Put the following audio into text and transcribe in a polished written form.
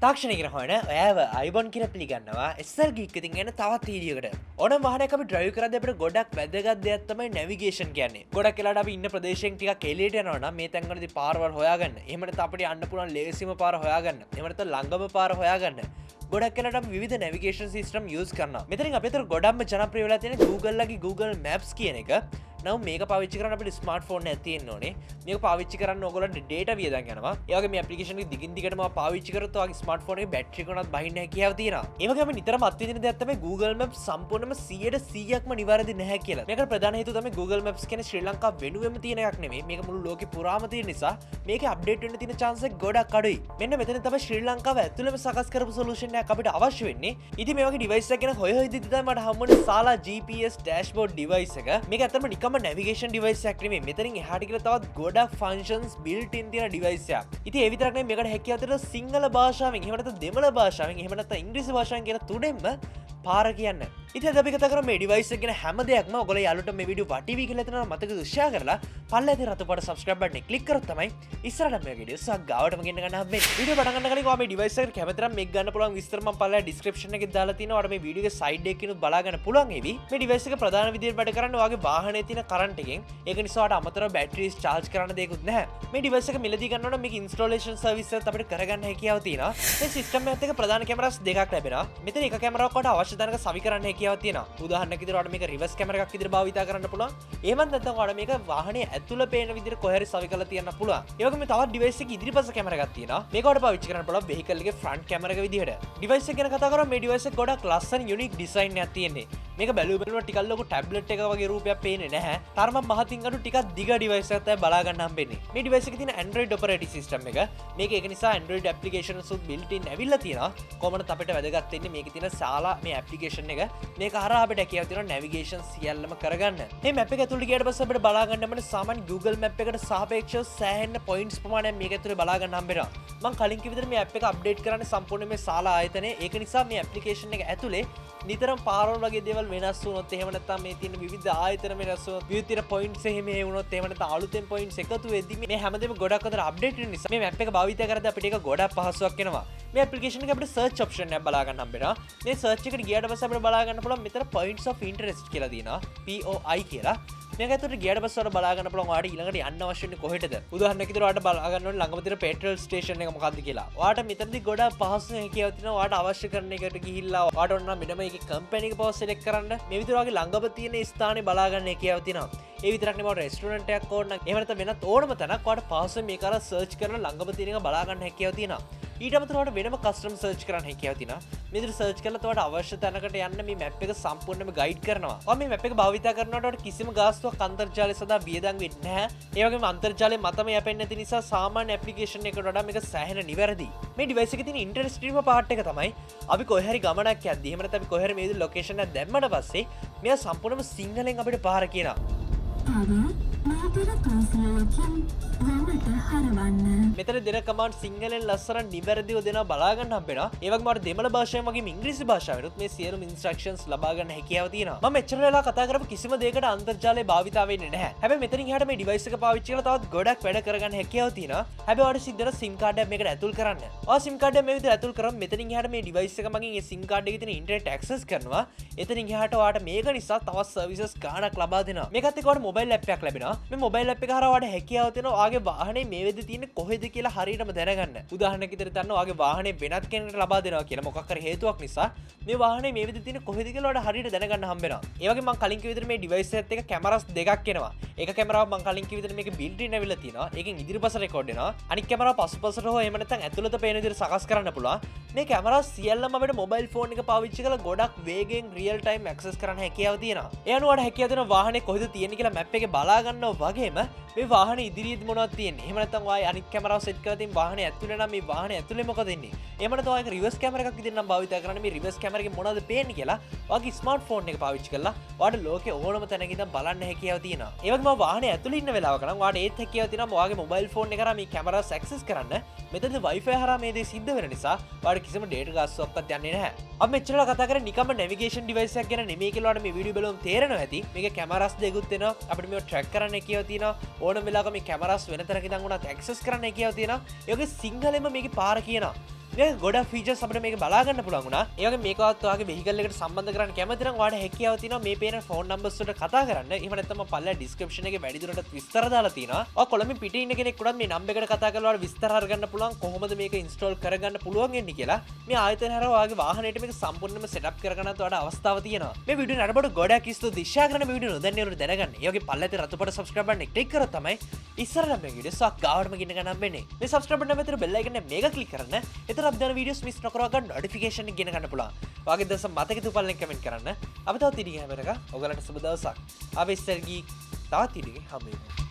තාක්ෂණය කියන හොයන ඔයාව අයිබොන් කියලා පිළිගන්නවා SL Geek එකකින් එන තවත් වීඩියෝකට. ඕනම වාහනයක් අපි ඩ්‍රයිව් කරද්දී අපිට ගොඩක් වැදගත් දෙයක් තමයි නැවිගේෂන් කියන්නේ. ගොඩක් වෙලාවට අපි ඉන්න ප්‍රදේශයෙන් ටිකක් එළියට යනවා නම් මේ තැන්වලදී පාරවල් හොයාගන්න. එහෙම නැත්නම් අපිට යන්න පුළුවන් ලේසිම පාර හොයාගන්න. එහෙම නැත්නම් ළඟම පාර හොයාගන්න. ගොඩක් වෙලාවට අපි විවිධ නැවිගේෂන් සිස්ටම් යූස් කරනවා. මෙතනින් අපි අතර ගොඩක්ම ජනප්‍රිය වෙලා තියෙන Google ලගේ Google Maps කියන එක. නම් මේක පාවිච්චි කරන්න අපිට ස්මාර්ට්ෆෝන් එකක් තියෙන්න ඕනේ. මේක පාවිච්චි කරන්න ඕගොල්ලන්ට data වියදම් යනවා. ඒ වගේ මේ ඇප්ලිකේෂන් එක දිගින් දිගටම පාවිච්චි කරොත් ඔයාගේ ස්මාර්ට්ෆෝන් එකේ බැටරි එක උනත් බහින්න හැකියාව තියෙනවා. ඒ වගේම නිතරම අත්විඳින දෙයක් තමයි Google Maps සම්පූර්ණයෙන්ම 100%ක්ම නිවැරදි නැහැ කියලා. මේකට ප්‍රධාන හේතුව තමයි Google Maps කියන්නේ ශ්‍රී ලංකාව වෙනුවෙන්ම තියෙන එකක් නෙමෙයි. මේක මුළු ලෝකෙ පුරාම තියෙන නිසා මේකේ අප්ඩේට් වෙන්න තියෙන chance එක ගොඩක් අඩුයි. මෙන්න මෙතන තමයි ශ්‍රී ලංකාව ඇතුළෙම සකස් කරපු solution එකක් අපිට අවශ්‍ය වෙන්නේ. ඉතින් මේ වගේ device එකක් ගැන හොය ඉදිද්දි තමයි මට හම්බුනේ Sala GPS Dashboard device එක. මේක ඇත්තටම නිකම්ම navigation device එකක් නෙමෙයි. මෙතනින් එහාට කියලා තවත් ගොඩක් functions built in තියෙන device එකක්. ඉතින් ඒ විතරක් නෙමෙයි මේකට හැකියාව තියෙන සිංහල භාෂාවෙන්, එහෙම නැත්නම් දෙමළ භාෂාවෙන්, එහෙම නැත්නම් ඉංග්‍රීසි භාෂාවෙන් කියන තුනෙන්ම පාර කියන්න. ඉතින් අද අපි කතා කරමු මේ device එක ගැන හැම දෙයක්ම. ඔයගොල්ලෝ යාළුවන්ට මේ වීඩියෝ වටිවි කියලා හිතනවා මතකද share කරලා පල්ලේ තියෙන රතු පාට subscribe button එක click කරොත් තමයි ඉස්සරහට මේ වීඩියෝ එකක් ගාවටම ගෙන්න ගන්න හම්බෙන්නේ. වීඩියෝ පටන් ගන්න කලින් ඔයා මේ device එකට කැමති නම් මේක ගන්න පුළුවන් විස්තර මම පල්ලේ description එකේ දාලා තියෙනවා. ඔයාලට මේ වීඩියෝ එකේ side එකකිනුත් බලා ගන්න පුළුවන් ඒවි. මේ device එක ප්‍රධාන විදියට වැඩ කරන්නේ ඔයාගේ වාහනේ තියෙන current එකෙන්. ඒක නිසා ඔයාලට අමතරව batteries charge කරන්න දෙයක්වත් නැහැ. මේ device එක මිලදී ගන්නකොට මේක installation service එකත් අපිට කරගන්න හැකියාව තියෙනවා. මේ system එකත් එක්ක ප්‍රධාන cameras දෙකක් ලැබෙනවා. මෙතන එක කැමරාවක් වට අවශ්‍ය තැනක සවි කරන්න හැකියාව තියෙනවා. උදාහරණයක් විදිහට ඔයාලට මේක reverse camera එකක් විදිහට භාවිත කරන්න පුළුවන්. එහෙමත් නැත්නම් ඔයාලට මේක වාහනේ ඇතුළ පේන විදිහට කොහේ හරි සවි කරලා තියන්න පුළුවන්. ඒ වගේම තවත් device එකේ ඉදිරිපස කැමරා එකක් තියෙනවා. මේක ඔයාලට පාවිච්චි කරන්න පුළුවන් vehicle එකේ front camera එක විදිහට. device එක ගැන කතා කරා මේ device එක ගොඩක් ලස්සන unique design එකක් තියෙන්නේ. මේක බැලුවම ටිකක් ලොකු tablet එක වගේ රූපයක් පේන්නේ නැහැ. තරමක් මහතින් අඩු ටිකක් දිග device එකක් තමයි බලා ගන්න හම්බෙන්නේ. මේ device එකේ තියෙන Android operating system එක. මේක ඒක නිසා Android applications උත් built in ඇවිල්ලා තියෙනවා. කොහොමද අපිට වැදගත් වෙන්නේ මේකේ තියෙන Sala මේ application එක. මේක හරහා අපිට හැකියාව තියෙනවා navigation සියල්ලම කරගන්න. මේ map එක ඇතුළට ගියාට පස්සේ අපිට බලා ගන්න අපිට සාමාන්‍ය Google map එකට සාපේක්ෂව සෑහෙන points ප්‍රමාණයක් මේක ඇතුළේ බලා ගන්න හම්බෙනවා. මම කලින් කිව්ව විදිහට මේ app එක update කරන්නේ සම්පූර්ණ මේ Sala ආයතනයේ. ඒක නිසා මේ application එක ඇතුළේ නිතරම පාරවල් වගේ දේවල් වෙනස් වුණොත්, එහෙම නැත්නම් මේ තියෙන විවිධ ආයතන වෙනස් වුණොත්, විවිධ තියෙන points එහෙම වුණොත්, එහෙම නැත්නම් අලුතෙන් points එකතු වෙද්දි මේ හැමදේම ගොඩක් අතර update වෙන නිසා මේ map එක භාවිත කරද්දී අපිට ඒක ගොඩක් පහසුවක් වෙනවා. මේ application එක අපිට search option එකක් බලා ගන්න හම්බෙනවා. මේ search එකට ගියාට පස්සේ අපිට බලා ගන්න පුළුවන් මෙතන points of interest කියලා තියෙනවා. POI කියලා. මේක ඇතුළට ගියාට පස්සේ ඔයාලට බලා ගන්න පුළුවන් ඔයාලට ඊළඟට යන්න අවශ්‍ය වෙන්නේ කොහෙටද? උදාහරණයක් විදිහට ඔයාලට බලා ගන්න ඕනේ ළඟම තියෙන petrol station එක මොකක්ද කියලා. ඔයාලට මෙතනදී ගොඩක් පහසු හැකියාව තියෙනවා. ඔයාලට අවශ්‍ය කරන එකට ගිහිල්ලා ඔයාලට ඕන නම් මෙන්න මේකේ company එක පව select කරන්න. මේ විදිහට ඔයාගේ ළඟම තියෙන ස්ථානේ බලා ගන්න හැකියාව තියෙනවා. ඒ විතරක් නෙමෙයි රෙස්ටෝරන්ට් එකක් ඕන නම් එහෙම නැත්නම් වෙනත් ඕනම තැනක් ඔයාලට පහසුවෙන් මේක අර search කරලා ළඟම තියෙන එක බලා ගන්න හැකියාව තියෙනවා. ඊට අමතරව ඔයාලට වෙනම custom search කරන්න හැකියාව තියෙනවා. මේ විදිහට search කරලා ඔයාලට අවශ්‍ය තැනකට යන්න මේ map එක සම්පූර්ණයෙන්ම guide කරනවා. ඔයා මේ map එක භාවිත කරනකොට ඔයාලට කිසිම ගාස්තුවක් අන්තර්ජාලය සඳහා වියදම් වෙන්නේ නැහැ. ඒ වගේම අන්තර්ජාලය මතම යැපෙන්නේ නැති නිසා සාමාන්‍ය application එකකට වඩා මේක සෑහෙන නිවැරදි. මේ device එකේ තියෙන ඉන්ටරෙස්ටිංම part එක තමයි අපි කොහේ හරි ගමනක් යද්දී එහෙම නැත්නම් අපි කොහේ හරි මේ විදිහට location එකක් දැම්මට පස්සේ මෙයා සම්පූර්ණයෙන්ම සිංහලෙන් අපිට පාර කියනවා. මෙතන දෙන කමාන්ඩ් සිංහලෙන් ලස්සන නිවැරදිව දෙනවා බලා ගන්න හම්බෙනවා. ඒ වගේම අපිට දෙමළ භාෂාවෙන් වගේම ඉංග්‍රීසි භාෂාවෙනුත් මේ සියලුම ඉන්ස්ට්‍රක්ෂන්ස් ලබා ගන්න හැකියාව තියෙනවා. මම මෙච්චර වෙලා කතා කරපු කිසිම දෙයකට අන්තර්ජාලය භාවිත වෙන්නේ නැහැ. හැබැයි මෙතනින් එහාට මේ device එක පාවිච්චි කරලා තවත් ගොඩක් වැඩ කරගන්න හැකියාව තියෙනවා. හැබැයි ඔයාලට සිද්ධ වෙන SIM card එකක් මේකට ඇතුල් කරන්න. ඔයා SIM card එක මේ විදිහට ඇතුල් කරාම මෙතනින් එහාට මේ device එක මගින් ඒ SIM card එකේ තියෙන internet access කරනවා. එතනින් එහාට ඔයාලට මේක නිසා තවත් services ගාණක් ලබා දෙනවා. මේකත් එක්ක ඔයාලට mobile app එකක් ලැබෙනවා. මේ mobile app එක හරහා ඔයාලට හැකියාව තියෙනවා ඔයාගේ වාහනේ මේ වෙද්දී තියෙන්නේ කොහෙද කියලා හරියටම දැනගන්න. උදාහරණයක් විදිහට ගන්න ඔයාගේ වාහනේ වෙනත් කෙනෙකුට ලබා දෙනවා කියලා මොකක් හරි හේතුවක් නිසා මේ වාහනේ මේ වෙද්දී තියෙන්නේ කොහෙද කියලා ඔයාලට හරියට දැනගන්න හම්බෙනවා. ඒ වගේම මම කලින් කිව්ව විදිහට මේ device එකත් එක්ක කැමරාස් දෙකක් එනවා. එක කැමරාවක් මම කලින් කිව්ව විදිහට මේක built in ඇවිල්ලා තියෙනවා. ඒකෙන් ඉදිරිපස රෙකෝඩ් වෙනවා. අනිත් කැමරාව පසුපසට හෝ එහෙම නැත්නම් ඇතුළත පේන විදිහට සකස් කරන්න පුළුවන්. මේ කැමරාස් සියල්ලම අපිට mobile phone එක පාවිච්චි කරලා ගොඩක් වේගෙන් real time access කරන්න හැකියාව තියෙනවා. ඒ අනුව ඔයාලට හැකියාව තියෙනවා වාහනේ කොහෙද තියෙන්නේ කියලා map එකේ බලා ගන්නවා වගේම මේ වාහනේ ඉදිරියේදී මොනවද තියෙන්නේ. එහෙම නැත්නම් ඔයා අනිත් කැමරාව සෙට් කරලා තියෙන වාහනේ ඇතුලේ නම් මේ වාහනේ ඇතුලේ මොකද ඉන්නේ. එහෙම නැත්නම් ඔයා රිවර්ස් කැමරා එකක් විදිහට නම් භාවිත කරන්නේ මේ රිවර්ස් කැමරා එකේ මොනවද පේන්නේ කියලා ඔයාගේ ස්මාර්ට්ෆෝන් එක පාවිච්චි කරලා ඔයාලට ලෝකේ ඕනම තැනක ඉඳන් බලන්න හැකියාව තියෙනවා. ඒ වගේම වාහනේ ඇතුලේ ඉන්න වෙලාවක නම් ඔයාලට ඒත් හැකියාව තියෙනවා ඔයාගේ මොබයිල් ෆෝන් එක කරා මේ කැමරාස් ඇක්සස් කරන්න. මෙතනදී Wi-Fi හරහා මේ දේ සිද්ධ වෙන නිසා ඔයාලට කිසිම data ගාස්තුවක්වත් යන්නේ නැහැ. අපි මෙච්චරලා කතා කරන්නේ නිකම්ම navigation device එකක් ගැන නෙමෙයි කියලා ඔයාලට මේ වීඩියෝ බලුවම තේරෙනවා ඇති. මේකේ කැමරාස් දෙකකුත් එනවා. අපිට මේව track කරන්න හැකියාව තියෙනවා. ඕනම වෙලාවක මේ කැමරාස් වෙන තැනක ඉඳන් උනත් access කරන්න හැකියාව තියෙනවා. ඒ වගේ සිංහලෙන්ම මේකේ පාර කියනවා. මේ ගොඩක් ෆීචර්ස් අපිට මේක බලා ගන්න පුළුවන් වුණා. ඒ වගේ මේකවත් ඔයාගේ vehicle එකට සම්බන්ධ කරන්න කැමති නම් ඔයාලට හැකියාව තියෙනවා මේ පේන ෆෝන් නම්බර්ස් වලට කතා කරන්න. එහෙම නැත්නම් මම පල්ලා ඩිස්ක්‍රිප්ෂන් එකේ වැඩිදුරටත් විස්තර දාලා තියෙනවා. ඔයා කොළඹින් පිටේ ඉන්න කෙනෙක් උනත් මේ නම්බර් එකට කතා කරලා ඔයාලට විස්තර අරගන්න පුළුවන් කොහොමද මේක ඉන්ස්ටෝල් කරගන්න පුළුවන් වෙන්නේ කියලා. මේ ආයතන හරහා ඔයාගේ වාහනයට මේක සම්පූර්ණයෙන්ම සෙටප් කරගන්නත් ඔයාලට අවස්ථාව තියෙනවා. මේ වීඩියෝ නරඹන ගොඩක් ස්තුතියි. ෂෙයා කරන මේ වීඩියෝ නොදන්නවරු දැනගන්න. ඒ වගේ පල්ලේ තියෙන රතුපට subscribe button එක ක්ලික් කරොත් තමයි ඉස්සරහට මේ වීඩියෝ සක් ගාවටම ගින්න ගන්න වෙන්නේ. මේ subscribe button එක bell icon එක මේක ක්ලික් කරන්න. එතන අපි දාන වීඩියෝස් මිස් නොකරව ගන්න notification එක ගෙන ගන්න පුළුවන්. ඔයාගේ දවස මතක තුපල්ලෙන් කමෙන්ට් කරන්න. අපි තවත් ඉඩිය හැමරක ඔයගලන්ට සුබ දවසක්. අපි ඉස්සර Geek තවත් ඉඩියකින් හම්බ වෙමු.